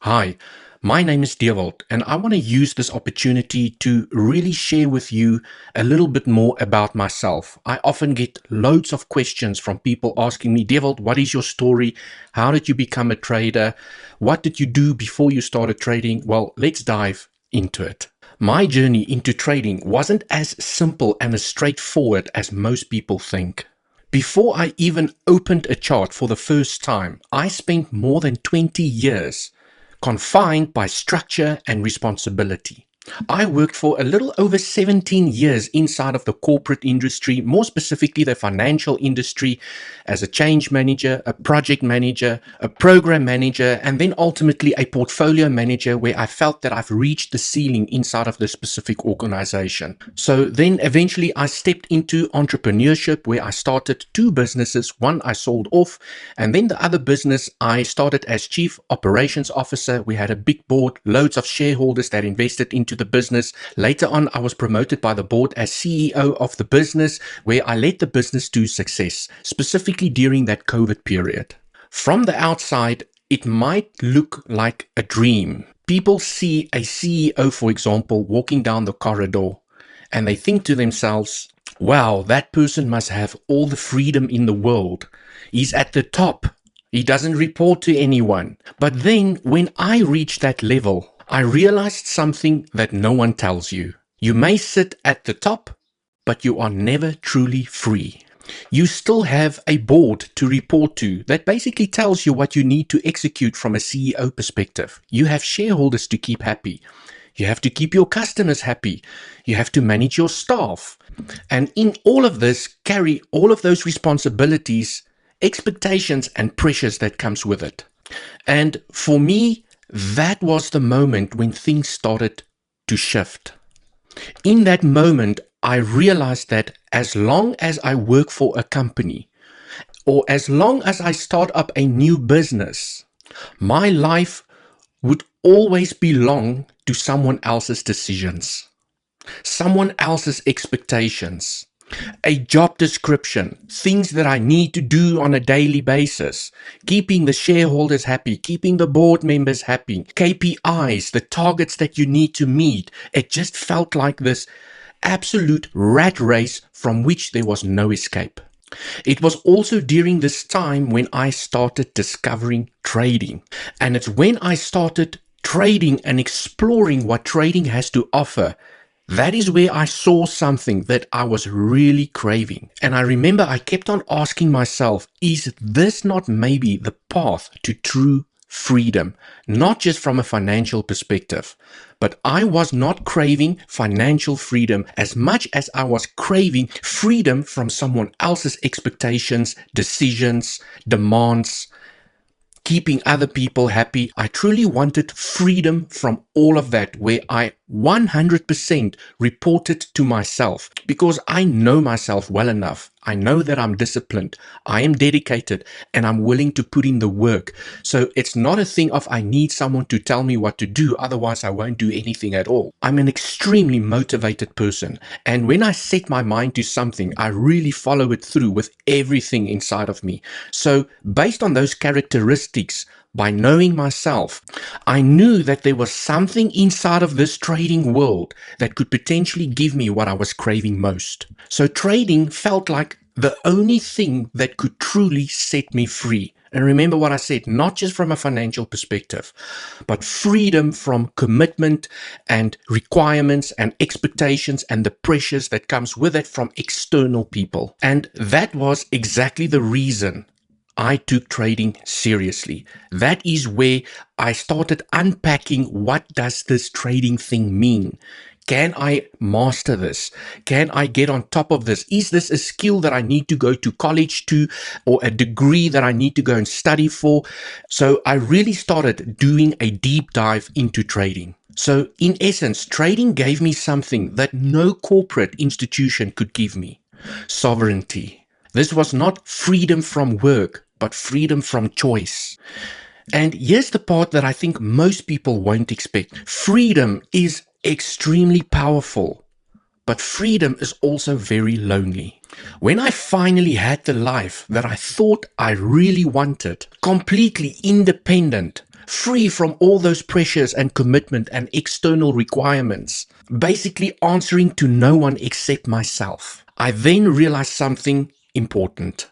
Hi, my name is Dewald, and I want to use this opportunity to really share with you a little bit more about myself. I often get loads of questions from people asking me, Dewald, what is your story? How did you become a trader? What did you do before you started trading? Well, let's dive into it. My journey into trading wasn't as simple and as straightforward as most people think. Before I even opened a chart for the first time, I spent more than 20 years confined by structure and responsibility. I worked for a little over 17 years inside of the corporate industry, more specifically the financial industry, as a change manager, a project manager, a program manager, and then ultimately a portfolio manager where I felt that I've reached the ceiling inside of this specific organization. So then eventually I stepped into entrepreneurship where I started two businesses. One I sold off, and then the other business I started as chief operations officer. We had a big board, loads of shareholders that invested into the business. Later on, I was promoted by the board as CEO of the business, where I led the business to success, specifically during that COVID period. From the outside, it might look like a dream. People see a CEO, for example, walking down the corridor, and they think to themselves, wow, that person must have all the freedom in the world. He's at the top. He doesn't report to anyone. But then when I reached that level, I realized something that no one tells you. You may sit at the top, but you are never truly free. You still have a board to report to that basically tells you what you need to execute from a CEO perspective. You have shareholders to keep happy. You have to keep your customers happy. You have to manage your staff. And in all of this, carry all of those responsibilities, expectations, and pressures that comes with it. And for me, that was the moment when things started to shift. In that moment, I realized that as long as I work for a company, or as long as I start up a new business, my life would always belong to someone else's decisions, someone else's expectations, a job description, things that I need to do on a daily basis, keeping the shareholders happy, keeping the board members happy, KPIs, the targets that you need to meet. It just felt like this absolute rat race from which there was no escape. It was also during this time when I started discovering trading. And it's when I started trading and exploring what trading has to offer, that is where I saw something that I was really craving. And I remember I kept on asking myself, is this not maybe the path to true freedom? Not just from a financial perspective, but I was not craving financial freedom as much as I was craving freedom from someone else's expectations, decisions, demands, keeping other people happy. I truly wanted freedom from all of that, where I 100% reported to myself, because I know myself well enough. I know that I'm disciplined, I am dedicated, and I'm willing to put in the work. So it's not a thing of I need someone to tell me what to do, otherwise I won't do anything at all. I'm an extremely motivated person, and when I set my mind to something, I really follow it through with everything inside of me. So based on those characteristics, by knowing myself, I knew that there was something inside of this trading world that could potentially give me what I was craving most. So trading felt like the only thing that could truly set me free. And remember what I said, not just from a financial perspective, but freedom from commitment and requirements and expectations and the pressures that comes with it from external people. And that was exactly the reason I took trading seriously. That is where I started unpacking, what does this trading thing mean? Can I master this? Can I get on top of this? Is this a skill that I need to go to college to, or a degree that I need to go and study for? So I really started doing a deep dive into trading. So in essence, trading gave me something that no corporate institution could give me: sovereignty. This was not freedom from work, but freedom from choice. And here's the part that I think most people won't expect. Freedom is extremely powerful, but freedom is also very lonely. When I finally had the life that I thought I really wanted, completely independent, free from all those pressures and commitment and external requirements, basically answering to no one except myself. I then realized something important.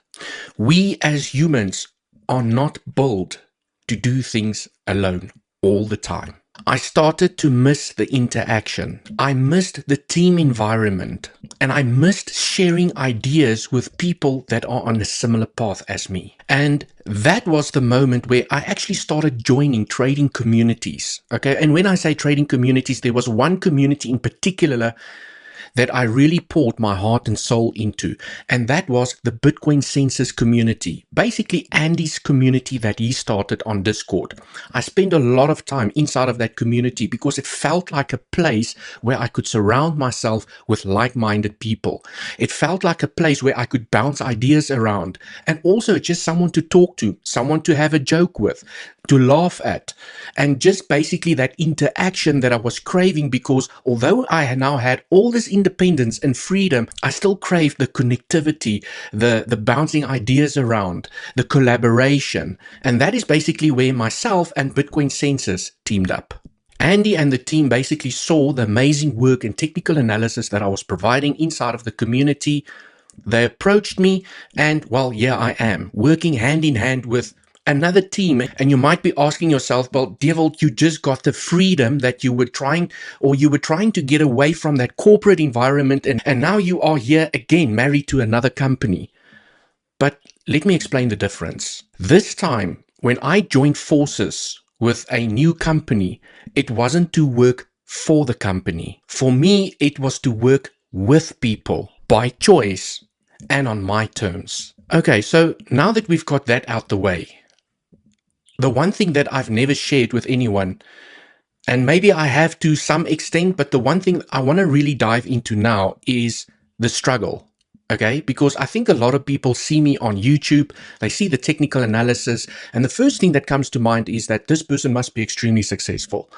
We as humans are not built to do things alone all the time. I started to miss the interaction. I missed the team environment, and I missed sharing ideas with people that are on a similar path as me. And that was the moment where I actually started joining trading communities. Okay. And when I say trading communities, there was one community in particular that I really poured my heart and soul into. And that was the Bitcoinsensus community. Basically, Andy's community that he started on Discord. I spent a lot of time inside of that community because it felt like a place where I could surround myself with like-minded people. It felt like a place where I could bounce ideas around, and also just someone to talk to, someone to have a joke with, to laugh at, and just basically that interaction that I was craving, because although I now had all this independence and freedom, I still craved the connectivity, the bouncing ideas around, the collaboration. And that is basically where myself and Bitcoinsensus teamed up. Andy and the team basically saw the amazing work and technical analysis that I was providing inside of the community. They approached me, and well, yeah, I am working hand in hand with another team. And you might be asking yourself, well, Dewald, you just got the freedom that you were trying to get away from that corporate environment, and now you are here again, married to another company. But let me explain the difference. This time, when I joined forces with a new company, it wasn't to work for the company. For me, it was to work with people by choice and on my terms. Okay, so now that we've got that out the way, the one thing that I've never shared with anyone, and maybe I have to some extent, but the one thing I want to really dive into now is the struggle. Okay, because I think a lot of people see me on YouTube, they see the technical analysis, and the first thing that comes to mind is that this person must be extremely successful.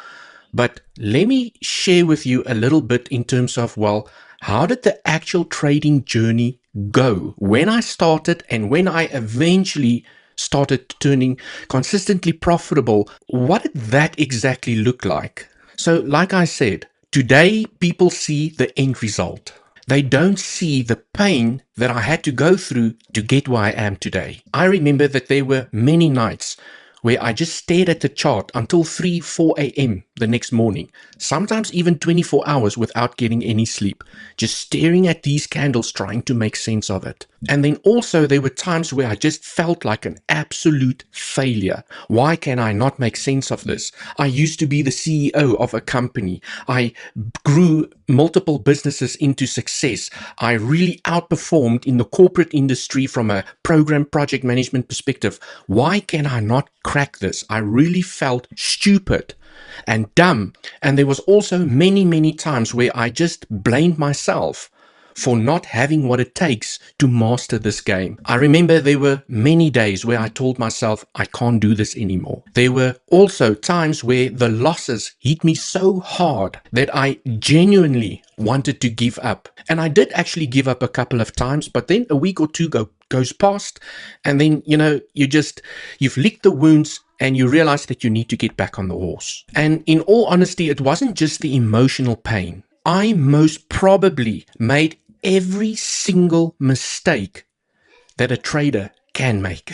But let me share with you a little bit in terms of, well, how did the actual trading journey go when I started and when I eventually started turning consistently profitable? What did that exactly look like? So like I said, today people see the end result. They don't see the pain that I had to go through to get where I am today. I remember that there were many nights where I just stared at the chart until 3, 4 a.m. the next morning, sometimes even 24 hours without getting any sleep, just staring at these candles trying to make sense of it. And then also there were times where I just felt like an absolute failure. Why can I not make sense of this? I used to be the CEO of a company. I grew multiple businesses into success. I really outperformed in the corporate industry from a program project management perspective. Why can I not crack this? I really felt stupid and dumb. And there was also many times where I just blamed myself for not having what it takes to master this game. I remember there were many days where I told myself, I can't do this anymore. There were also times where the losses hit me so hard that I genuinely wanted to give up. And I did actually give up a couple of times, but then a week or two goes past, and then, you've licked the wounds and you realize that you need to get back on the horse. And in all honesty, it wasn't just the emotional pain. I most probably made every single mistake that a trader can make.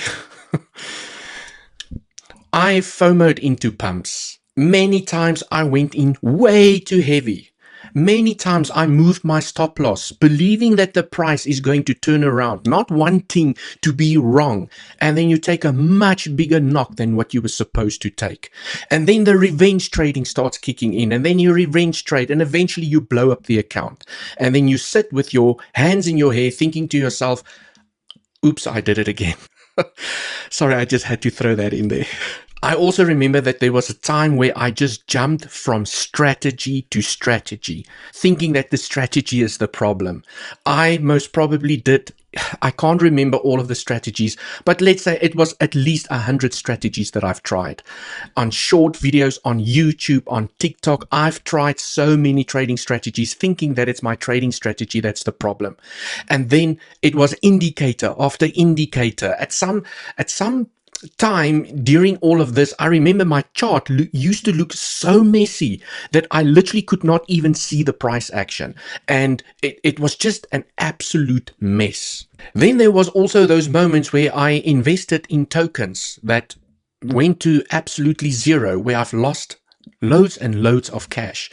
I FOMO'd into pumps. Many times I went in way too heavy. Many times I moved my stop loss, believing that the price is going to turn around, not wanting to be wrong. And then you take a much bigger knock than what you were supposed to take. And then the revenge trading starts kicking in, and then you revenge trade, and eventually you blow up the account. And then you sit with your hands in your hair thinking to yourself, oops, I did it again. Sorry, I just had to throw that in there. I also remember that there was a time where I just jumped from strategy to strategy, thinking that the strategy is the problem. I most probably did. I can't remember all of the strategies, but let's say it was at least 100 strategies that I've tried. On short videos, on YouTube, on TikTok, I've tried so many trading strategies, thinking that it's my trading strategy that's the problem. And then it was indicator after indicator. At some time during all of this, I remember my chart used to look so messy that I literally could not even see the price action. And it was just an absolute mess. Then there was also those moments where I invested in tokens that went to absolutely zero, where I've lost loads and loads of cash.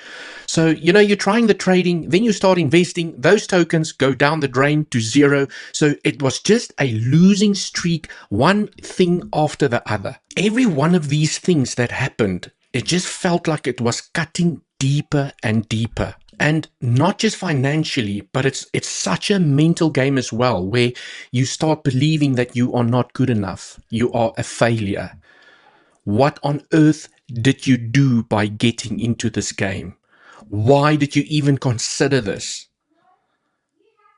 So, you're trying the trading, then you start investing, those tokens go down the drain to zero. So it was just a losing streak, one thing after the other. Every one of these things that happened, it just felt like it was cutting deeper and deeper. And not just financially, but it's such a mental game as well, where you start believing that you are not good enough. You are a failure. What on earth did you do by getting into this game? Why did you even consider this?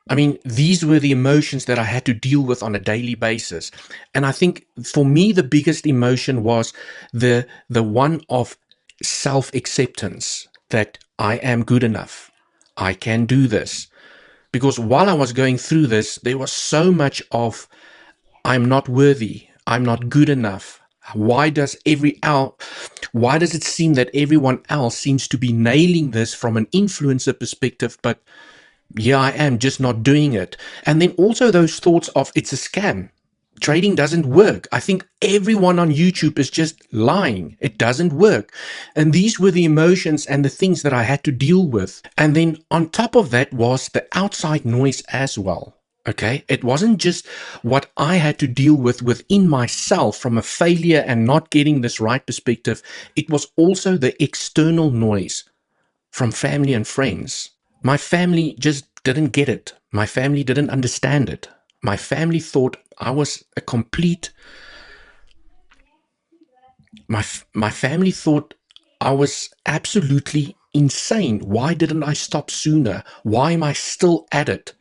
I mean, these were the emotions that I had to deal with on a daily basis. And I think for me, the biggest emotion was the one of self-acceptance, that I am good enough. I can do this. Because while I was going through this, there was so much of, I'm not worthy. I'm not good enough. Why does it seem that everyone else seems to be nailing this from an influencer perspective, but yeah, I am just not doing it? And then also those thoughts of, it's a scam. Trading doesn't work. I think everyone on YouTube is just lying. It doesn't work. And these were the emotions and the things that I had to deal with. And then on top of that was the outside noise as well. Okay, it wasn't just what I had to deal with within myself from a failure and not getting this right perspective. It was also the external noise from family and friends. My family just didn't get it. My family didn't understand it. My family thought I was a complete... My family thought I was absolutely insane. Why didn't I stop sooner? Why am I still at it?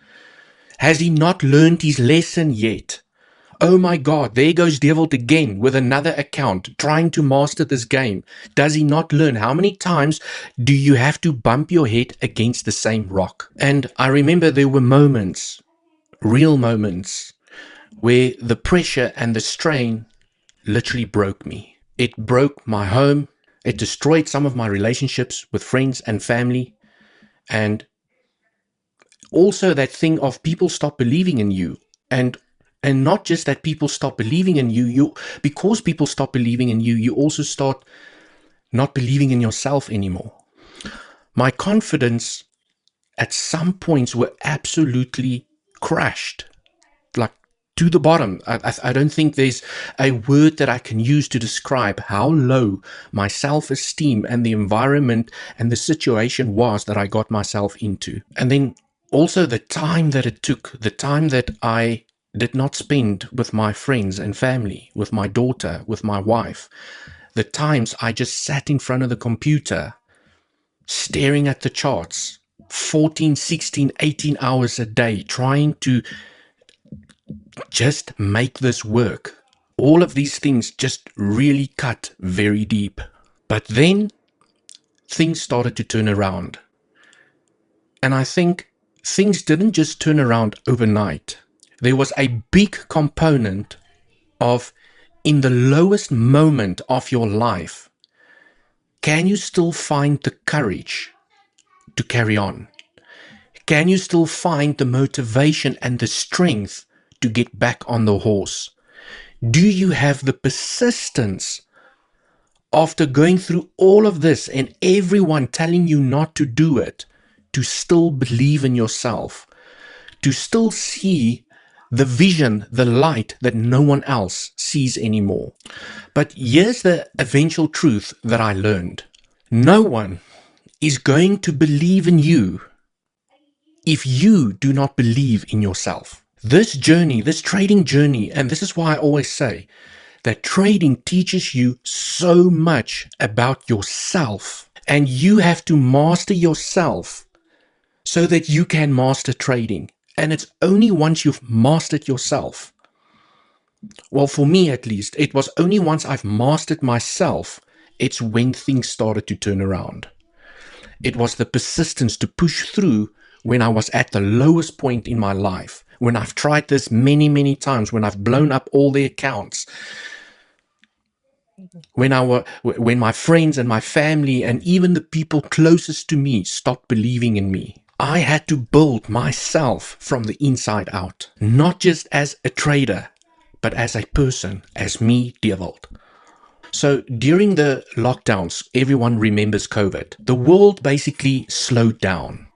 Has he not learned his lesson yet? Oh my God, there goes Dewald again with another account trying to master this game. Does he not learn? How many times do you have to bump your head against the same rock? And I remember there were moments, real moments, where the pressure and the strain literally broke me. It broke my home. It destroyed some of my relationships with friends and family. And also that thing of people stop believing in you. And not just that people stop believing in you, because people stop believing in you, you also start not believing in yourself anymore. My confidence at some points were absolutely crashed, like to the bottom. I don't think there's a word that I can use to describe how low my self-esteem and the environment and the situation was that I got myself into. And then also the time that it took, the time that I did not spend with my friends and family, with my daughter, with my wife, the times I just sat in front of the computer staring at the charts 14, 16, 18 hours a day, trying to just make this work. All of these things just really cut very deep. But then things started to turn around. And I think things didn't just turn around overnight. There was a big component of, in the lowest moment of your life, can you still find the courage to carry on? Can you still find the motivation and the strength to get back on the horse? Do you have the persistence after going through all of this and everyone telling you not to do it, to still believe in yourself, to still see the vision, the light that no one else sees anymore? But here's the eventual truth that I learned. No one is going to believe in you if you do not believe in yourself. This journey, this trading journey, and this is why I always say that trading teaches you so much about yourself, and you have to master yourself so that you can master trading. And it's only once you've mastered yourself, well, for me at least, it was only once I've mastered myself, it's when things started to turn around. It was the persistence to push through when I was at the lowest point in my life, when I've tried this many, many times, when I've blown up all the accounts. when my friends and my family and even the people closest to me stopped believing in me. I had to build myself from the inside out, not just as a trader, but as a person, as me, Dewald. So during the lockdowns, everyone remembers COVID. The world basically slowed down.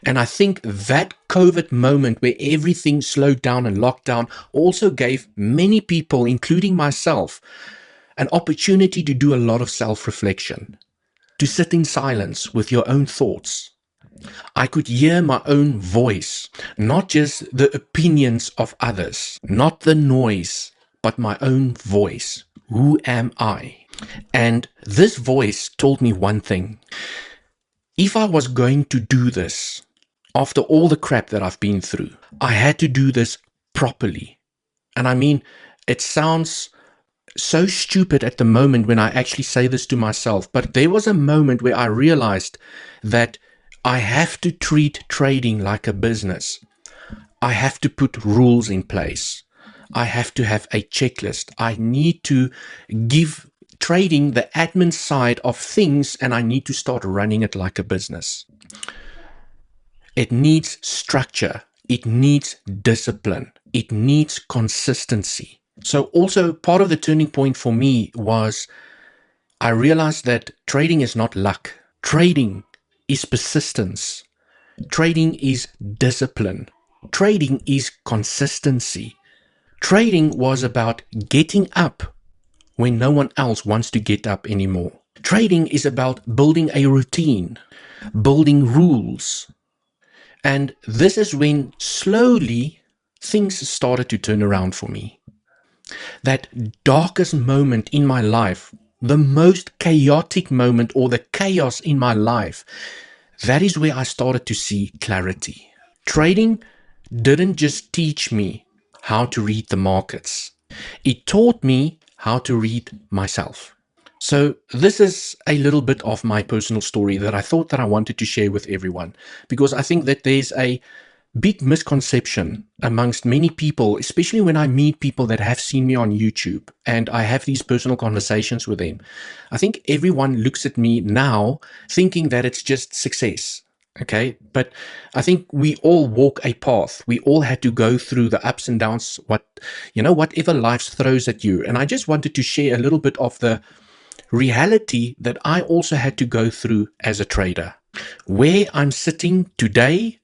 And I think that COVID moment where everything slowed down and locked down also gave many people, including myself, an opportunity to do a lot of self-reflection, to sit in silence with your own thoughts. I could hear my own voice, not just the opinions of others, not the noise, but my own voice. Who am I? And this voice told me one thing. If I was going to do this, after all the crap that I've been through, I had to do this properly. And I mean, it sounds so stupid at the moment when I actually say this to myself, but there was a moment where I realized that I have to treat trading like a business. I have to put rules in place. I have to have a checklist. I need to give trading the admin side of things, and I need to start running it like a business. It needs structure. It needs discipline. It needs consistency. So also part of the turning point for me was I realized that trading is not luck. Trading is persistence. Trading is discipline. Trading is consistency. Trading was about getting up when no one else wants to get up anymore. Trading is about building a routine, building rules. And this is when slowly things started to turn around for me. That darkest moment in my life, the most chaotic moment or the chaos in my life, that is where I started to see clarity. Trading didn't just teach me how to read the markets. It taught me how to read myself. So this is a little bit of my personal story that I thought that I wanted to share with everyone, because I think that there's a big misconception amongst many people, especially when I meet people that have seen me on YouTube and I have these personal conversations with them. I think everyone looks at me now thinking that it's just success. Okay. But I think we all walk a path. We all had to go through the ups and downs, whatever life throws at you. And I just wanted to share a little bit of the reality that I also had to go through as a trader. Where I'm sitting today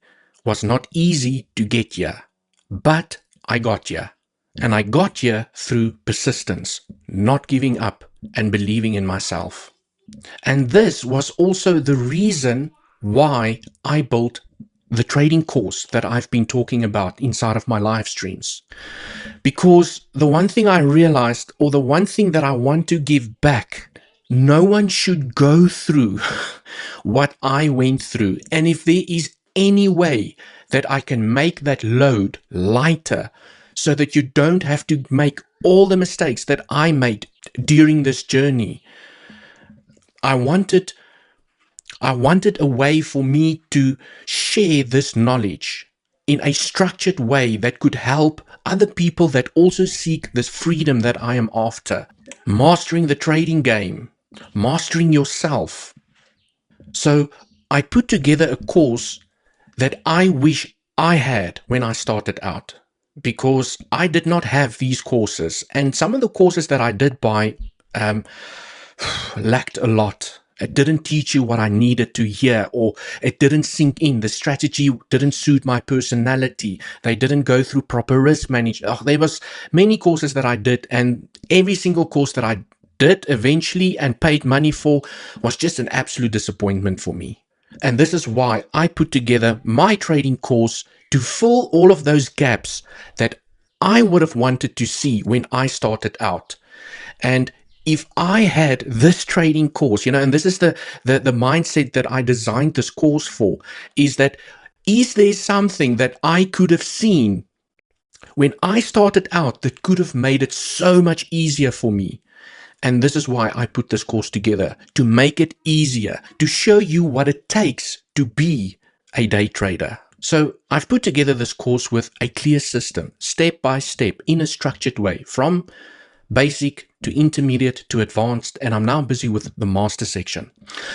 was not easy to get here, but I got here. And I got here through persistence, not giving up and believing in myself. And this was also the reason why I built the trading course that I've been talking about inside of my live streams. Because the one thing I realized, or the one thing that I want to give back, no one should go through what I went through. And if there is any way that I can make that load lighter so that you don't have to make all the mistakes that I made during this journey, I wanted a way for me to share this knowledge in a structured way that could help other people that also seek this freedom that I am after. Mastering the trading game, mastering yourself. So I put together a course that I wish I had when I started out, because I did not have these courses. And some of the courses that I did buy lacked a lot. It didn't teach you what I needed to hear, or it didn't sink in. The strategy didn't suit my personality. They didn't go through proper risk management. There was many courses that I did, and every single course that I did eventually and paid money for was just an absolute disappointment for me. And this is why I put together my trading course to fill all of those gaps that I would have wanted to see when I started out. And if I had this trading course, and this is the mindset that I designed this course for, is there something that I could have seen when I started out that could have made it so much easier for me? And this is why I put this course together, to make it easier, to show you what it takes to be a day trader. So I've put together this course with a clear system, step by step, in a structured way, from basic to intermediate to advanced, and I'm now busy with the master section.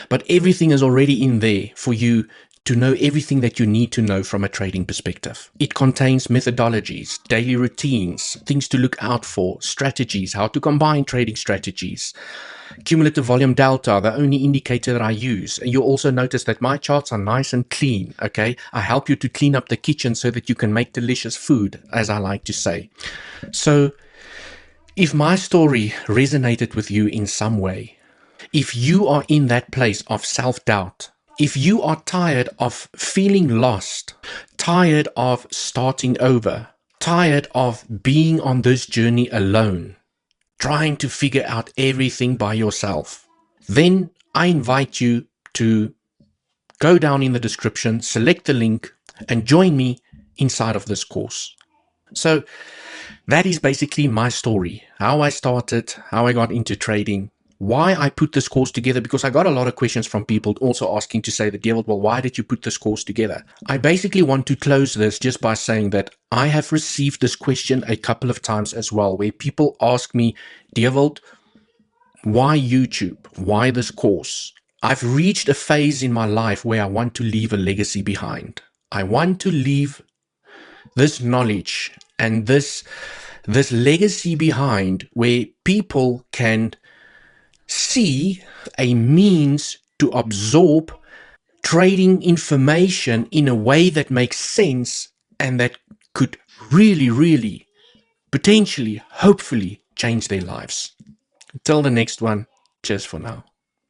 But everything is already in there for you to know everything that you need to know from a trading perspective. It contains methodologies, daily routines, things to look out for, strategies, how to combine trading strategies, cumulative volume delta, the only indicator that I use. And you'll also notice that my charts are nice and clean, okay? I help you to clean up the kitchen so that you can make delicious food, as I like to say. So if my story resonated with you in some way, if you are in that place of self-doubt, if you are tired of feeling lost, tired of starting over, tired of being on this journey alone, trying to figure out everything by yourself, then I invite you to go down in the description, select the link, and join me inside of this course. So that is basically my story, how I started, how I got into trading, why I put this course together, because I got a lot of questions from people also asking to say that, Dewald, well, why did you put this course together? I basically want to close this just by saying that I have received this question a couple of times as well, where people ask me, Dewald, why YouTube? Why this course? I've reached a phase in my life where I want to leave a legacy behind. I want to leave this knowledge and this legacy behind where people can see a means to absorb trading information in a way that makes sense and that could really, really, potentially, hopefully change their lives. Until the next one, cheers for now.